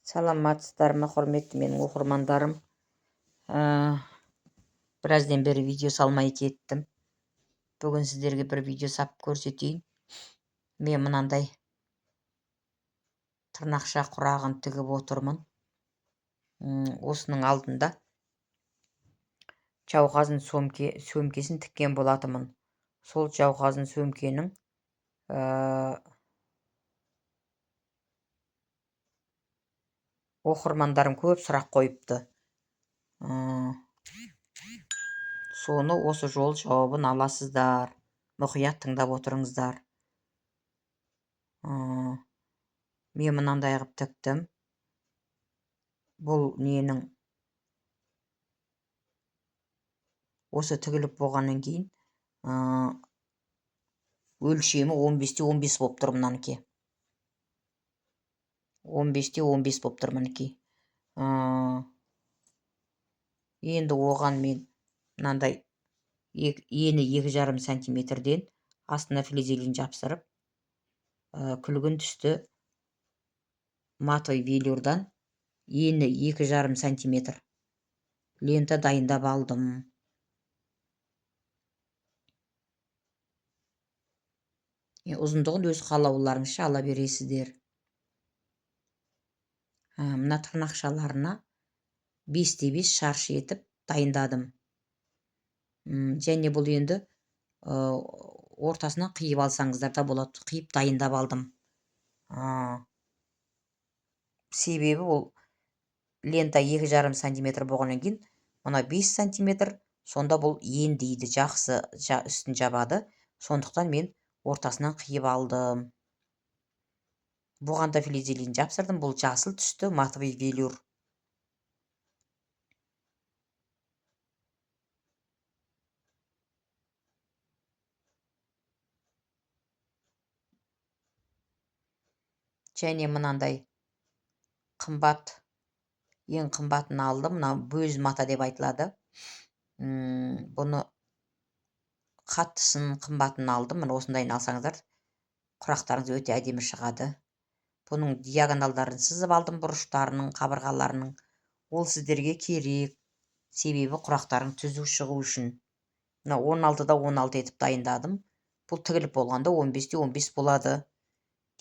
Саламатсыздар ма, құрметті менің оқырмандарым. Біраздан бері видео салмай кеттім. Бүгін сіздерге бір видео сап көрсетейін. Мен мынандай тырнақша құрағын тігіп отырмын. Осының алдында жауқазын сөмкесін тіккен болатымын. Сол жауқазын сөмкенің оқырмандарым көп сұрақ қойыпты. Соны осы жол жауабын аласыздар. Мұқият тыңдап отырыңыздар. Мен мынандай қылып тіктім. Бұл ненің осы тігіліп болғаннан кейін өлшемі 15-те 15 болып тұр мынаныкі. 15-те 15 болып тұр мінекей. Енді оған мен мынандай ені 2,5 сантиметрден астына флизелин жапсырып, күлгін түсті матовый велюрдан ені 2,5 сантиметр лента дайындап алдым. Ұзындығын өз қалауларыңызша ала бересіздер. Мына тырнақшаларына 5-те 5 шаршы етіп дайындадым. Және бұл енді ортасынан қиып алсаңыздар да болады. Қиып дайындап алдым. Себебі ол лента 2,5 сантиметр болғаннан кейін, мына 5 сантиметр, сонда бұл ен дейді, жақсы үстін жабады. Сондықтан мен ортасынан қиып алдым. Бұған да флизелин жапсырдым. Бұл жасыл түсті матовый велюр. Және мынандай қымбат, ең қымбатын алдым. Мына бөз мата деп айтылады. Бұны қаттысын, қымбатын алдым. Мына осындайын алсаңыздар, құрақтарыңыз өте әдемі шығады. Бұның диагоналдарын сызып алдым, бұрыштарының, қабырғаларының. Ол сіздерге керек. Себебі құрақтарың түзу шығу үшін. Мына 16-да 16 етіп дайындадым. Бұл тігіліп болғанда 15-те 15 болады.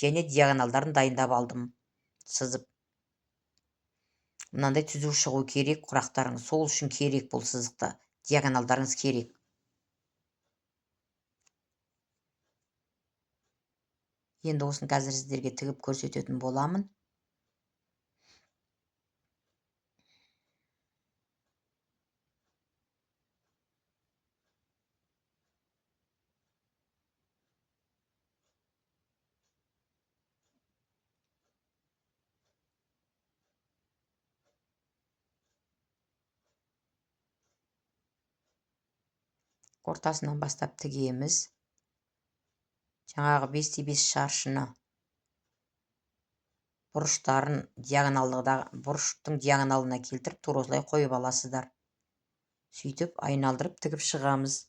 Және диагоналдарын дайындап алдым, сызып. Мынандай түзу шығу керек құрақтарыңыз. Сол үшін керек бұл сызықта. Диагоналдарыңыз керек. Енді осын қазір сіздерге тігіп көрсететін боламын. Ортасынан бастап тігеміз. Жаңағы 5-те 5 шаршыны бұрыштарын бұрыштың диагоналына келтіріп, тура осылай қойып аласыздар. Сөйтіп айналдырып тігіп шығамыз.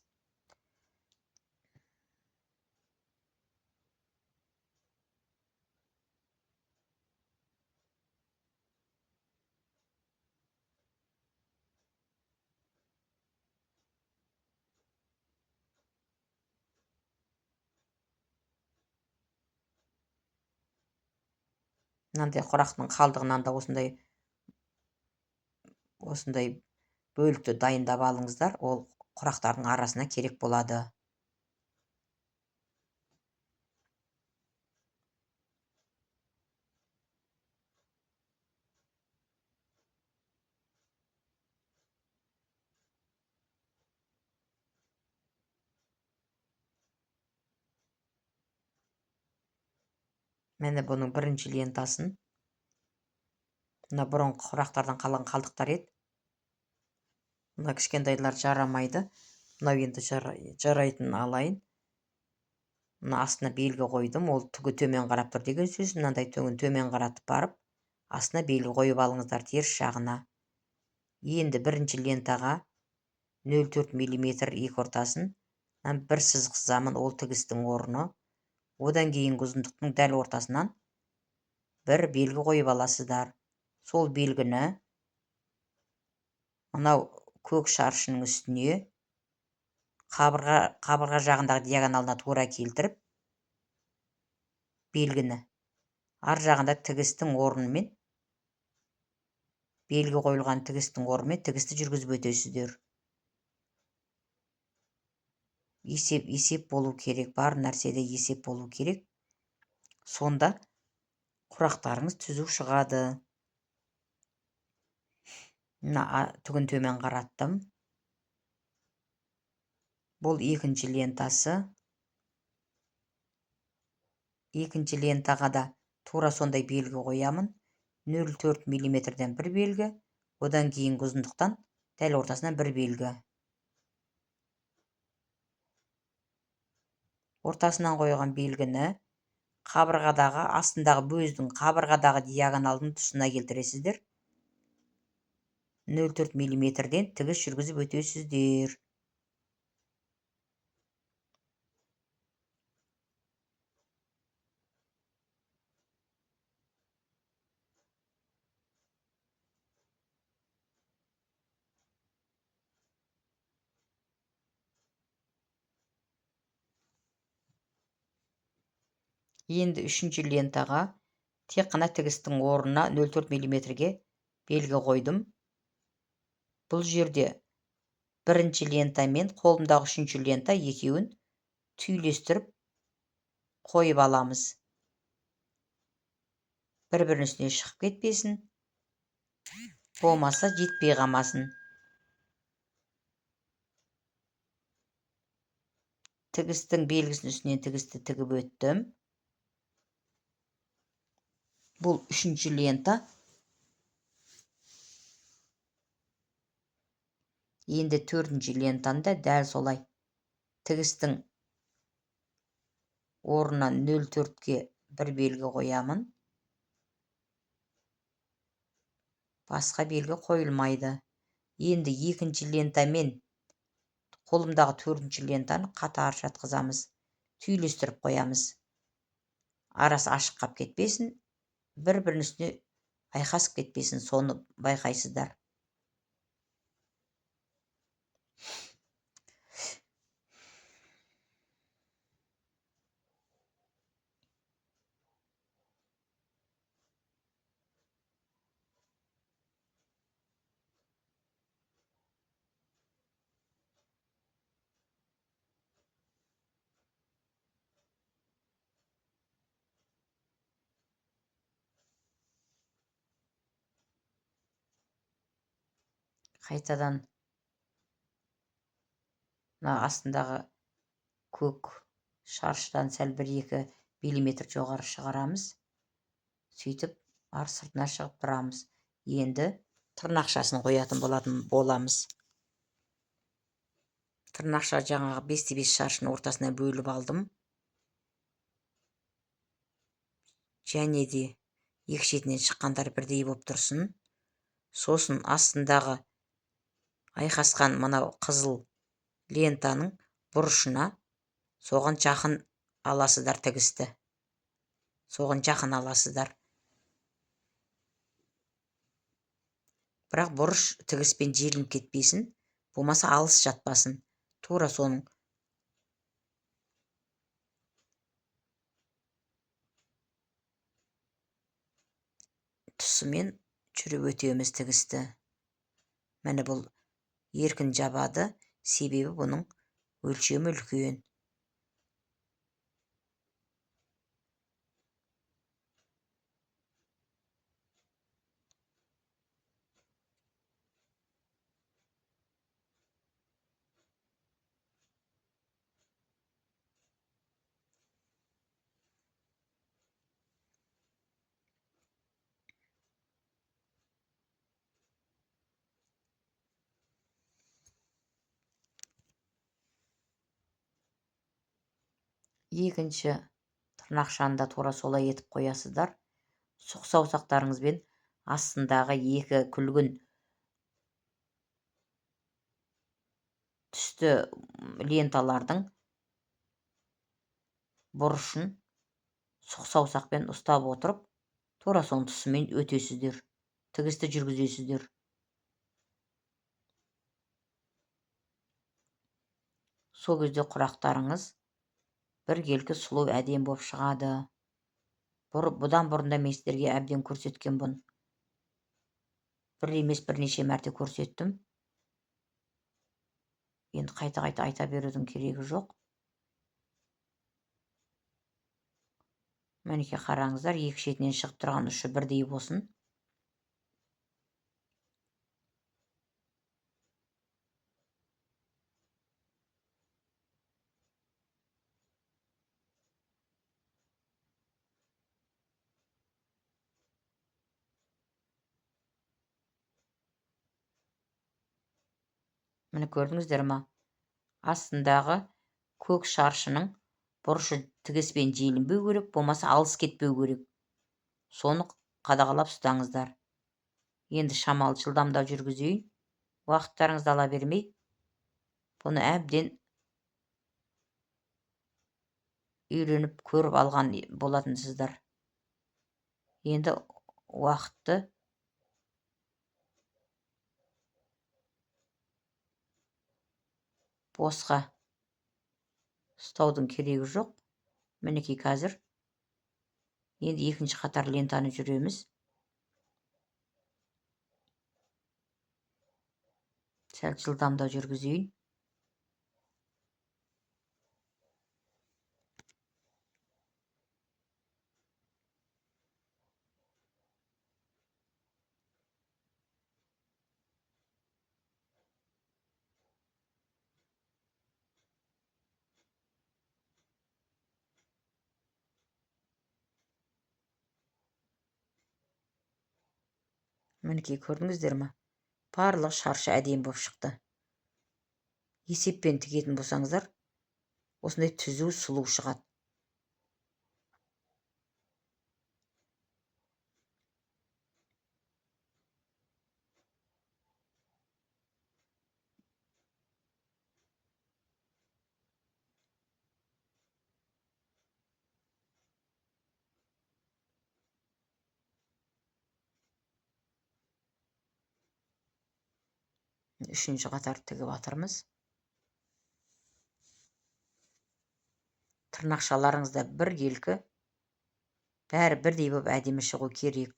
Мынандай құрақтың қалдығынан да осындай бөлікті дайындап алыңыздар. Ол құрақтардың арасына керек болады. Міне бұның бірінші лентасын. Мына бұрынғы құрақтардан қалған қалдықтар еді. Мына кішкентайлар жарамайды. Мынау енді жарайтын алайын. Мына астына белгі қойдым. Ол түгі төмен қарап тұр деген сөз. Мынандай түгін төмен қаратып барып, астына белгі қойып алыңыздар теріс жағына. Енді бірінші лентаға 0,4 мм екі ортасын бір сызық сызамын, ол тігістің орны. Одан кейінгі ұзындықтың дәл ортасынан бір белгі қойып аласыздар. сол белгіні мынау көк шаршының үстіне қабырға жағындағы диагоналына тура келтіріп, белгіні ар жағында тігістің орнымен, белгі қойылған тігістің орнымен тігісті жүргізіп өтесіздер. Есеп болу керек, бар нәрседе есеп болу керек. Сонда құрақтарыңыз түзу шығады. Түгін төмен қараттым. Бұл екінші лентасы. Екінші лентаға да тура сондай белгі қоямын. 0,4 мм-ден бір белгі, одан кейінгі ұзындықтан дәл ортасынан бір белгі. Ортасынан қойған белгіні қабырғадағы астындағы бөздің қабырғадағы диагоналдың тұсына келтіресіздер. 0,4 мм-ден тігіс жүргізіп өтесіздер. Енді үшінші лентаға тек қана тігістің орнына 0,4 мм-ге белгі қойдым. Бұл жерде бірінші лента мен қолымдағы үшінші лента екеуін түйілестіріп қойып аламыз. Бір-бірінің үстіне шығып кетпесін, болмаса жетпей қалмасын. Тігістің белгісінің үстінен тігісті тігіп өттім. Бұл үшінші лента. Енді төртінші лентаны да дәл солай тігістің орнына 0,4-ге бір белгі қоямын. Басқа белгі қойылмайды. Енді екінші лента мен қолымдағы төртінші лентаны қатар жатқызамыз. Түйілістіріп қоямыз. Арасы ашық қап кетпесін, бір-бірінің үстіне айқасып кетпесін, соны байқайсыздар. Қайтадан мына астындағы көк шаршыдан сәл 1-2 мм жоғары шығарамыз. Сөйтіп ар сыртына шығып тұрамыз. Енді тырнақшасын қоятын боламыз. Тырнақша жаңағы 5-5 шаршыны ортасына бөліп алдым. Және де екі шетінен шыққандар бірдей болып тұрсын. Сосын астындағы айқасқан мынау қызыл лентаның бұрышына соған жақын аласыздар тігісті. Соған жақын аласыздар. Бірақ бұрыш тігіспен желініп кетпесін, болмаса алыс жатпасын. Тура соның тұсымен жүріп өтеміз тігісті. Міне бұл еркін жабады, себебі бұның өлшемі үлкен. Екінші тырнақшаны да тура солай етіп қоясыздар. Сұқ саусақтарыңызбен астындағы екі күлгін түсті ленталардың бұрышын сұқ саусақпен ұстап отырып, тура соның тұсымен өтесіздер. тігісті жүргізесіздер. Сол кезде құрақтарыңыз біркелкі сұлу әдем боп шығады. Бұдан бұрын да мен сіздерге әбден көрсеткенмін. Бір емес бірнеше мәрте көрсеттім. Енді қайта-қайта айта берудің керегі жоқ. Мінекей қараңыздар, екі шетінен шығып тұрған ұшы бірдей болсын. Міне көрдіңіздер ма? Астындағы көк шаршының бұрышы тігіспен желінбеу керек, болмаса алыс кетпеу керек. Соны қадағалап ұстаңыздар. Енді шамалы жылдамдап жүргізейін. Уақыттарыңызды ала бермей. Бұны әбден үйреніп көріп алған болатынсыздар. Енді уақытты босқа ұстаудың керегі жоқ. Мінекей қазір енді екінші қатар лентаны жүреміз. Сәл жылдамдау жүргізейін. Мінекей көрдіңіздер ма? Барлық шаршы әдем болып шықты. Есеппен тігетін болсаңыздар, осындай түзу сұлу шығады. Үшінші қатар тігіп атырмыз. Тырнақшаларыңызда біркелкі, бәрі бірдей болып әдемі шығу керек.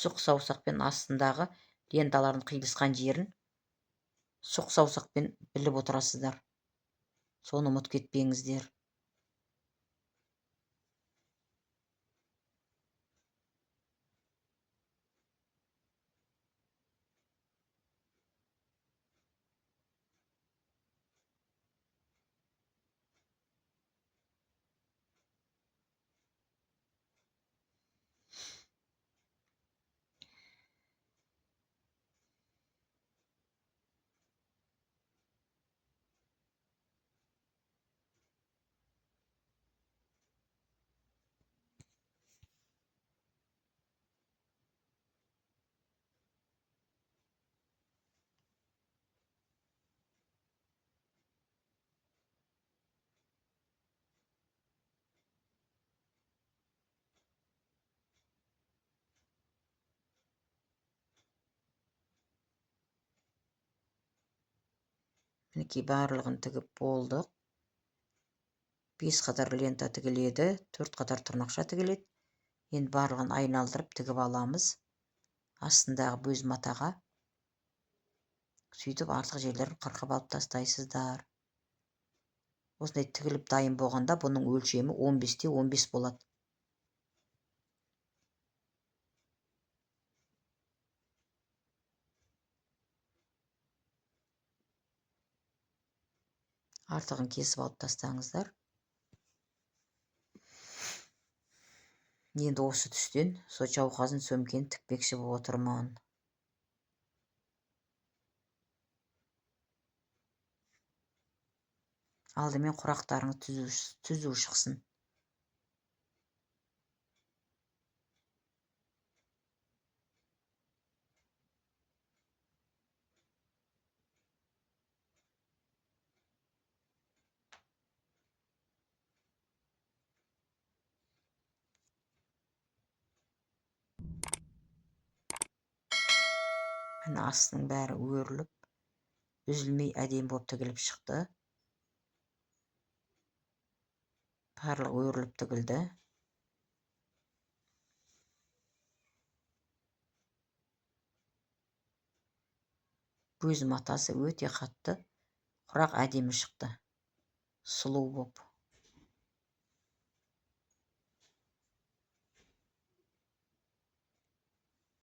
Сұқ саусақпен астындағы ленталардың қиылысқан жерін сұқ саусақпен біліп отырасыздар. Соны ұмытып кетпеңіздер. Мінекей барлығын тігіп болдық. 5 қатар лента тігіледі, 4 қатар тырнақша тігіледі. Енді барлығын айналдырып тігіп аламыз. Астындағы бөз матаға. Сөйтіп артық жерлерін қырқып алып тастайсыздар. Осындай тігіліп дайын болғанда бұның өлшемі 15-те 15 болады. Артығын кесіп алып тастаңыздар. Енді осы түстен со жауқазын сөмкені тікпекші болып отырмын. Алдымен құрақтарыңыз түзу шықсын. Міне астының бәрі өріліп, үзілмей әдемі болып тігіліп шықты. Барлығы өріліп тігілді. Көз матасы өте қатты, құрақ әдемі шықты. Сұлу боп.